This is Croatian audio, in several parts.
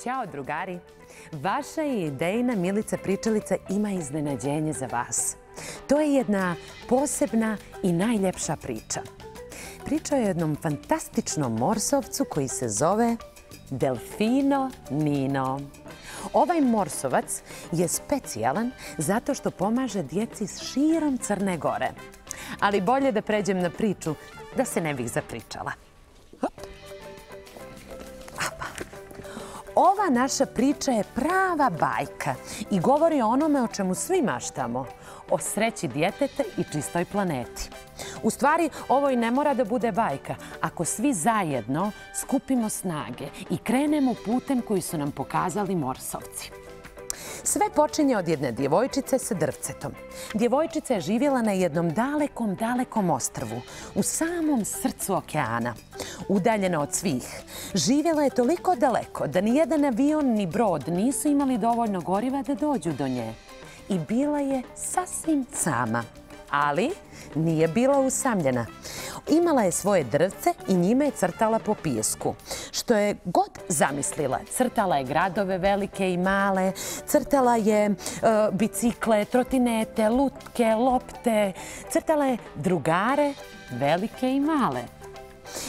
Ćao drugari! Vaša je idejna Milica Pričalica ima iznenađenje za vas. To je jedna posebna i najljepša priča. Priča o jednom fantastičnom morsovcu koji se zove Delfino Nino. Ovaj morsovac je specijalan zato što pomaže djeci širom Crne Gore. Ali bolje da pređem na priču da se ne bih zapričala. Ova naša priča je prava bajka i govori o onome o čemu svi maštamo, o sreći djeteta i čistoj planeti. U stvari, ovo i ne mora da bude bajka ako svi zajedno skupimo snage i krenemo putem koji su nam pokazali morsovci. Sve počinje od jedne djevojčice sa drvcetom. Djevojčica je živjela na jednom dalekom, dalekom ostrvu, u samom srcu okeana. Udaljena od svih. Živjela je toliko daleko da ni jedan avion ni brod nisu imali dovoljno goriva da dođu do nje. I bila je sasvim sama. Ali nije bila usamljena. Imala je svoje drvce i njime je crtala po pijesku. Što je god zamislila. Crtala je gradove velike i male, crtala je bicikle, trotinete, lutke, lopte, crtala je drugare velike i male.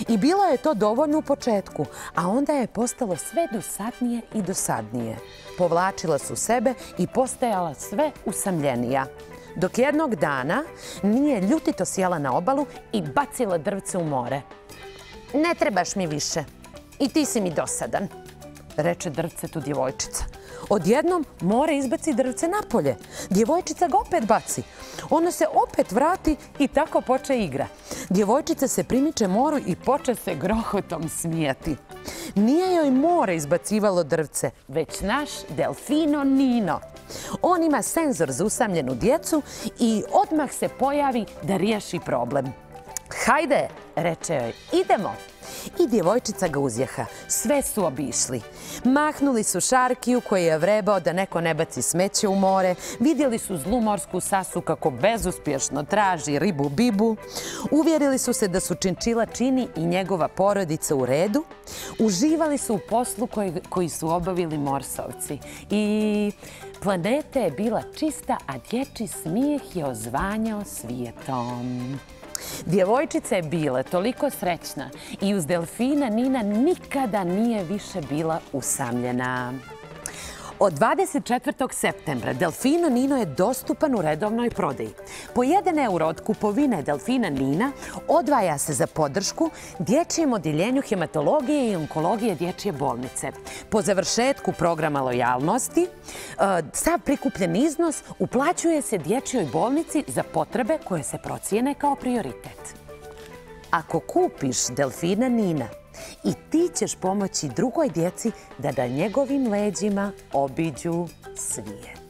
I bilo je to dovoljno u početku, a onda je postalo sve dosadnije i dosadnije. Povlačila su sebe i postajala sve usamljenija. Dok jednog dana nije ljutito sjela na obalu i bacila drvce u more. Ne trebaš mi više. I ti si mi dosadan, reče drvcetu djevojčica. Odjednom more izbaci drvce napolje. Djevojčica ga opet baci. Ona se opet vrati i tako poče igra. Djevojčica se primiče moru i poče se grohotom smijati. Nije joj more izbacivalo drvce, već naš Delfino Nino. On ima senzor za usamljenu djecu i odmah se pojavi da riješi problem. Hajde, reče joj, idemo. I djevojčica ga uzjeha. Sve su obišli. Mahnuli su Šarkiju koji je vrebao da neko ne baci smeće u more. Vidjeli su zlu morsku sasu kako bezuspješno traži ribu bibu. Uvjerili su se da su Činčila Čini i njegova porodica u redu. Uživali su u poslu koji su obavili morsovci. I planeta je bila čista, a dječji smijeh je ozvanjao svijetom. Djevojčica je bila toliko srećna i uz Delfina Nina nikada nije više bila usamljena. Od 24. septembra Delfino Nino je dostupan u redovnoj prodaji. Po 1 euro od kupovine Delfina Nina odvaja se za podršku dječjem odjeljenju hematologije i onkologije dječje bolnice. Po završetku programa lojalnosti, sav prikupljen iznos uplaćuje se dječjoj bolnici za potrebe koje se procijene kao prioritet. Ako kupiš Delfina Nina, i ti ćeš pomoći drugoj djeci da njegovim leđima obiđu svijet.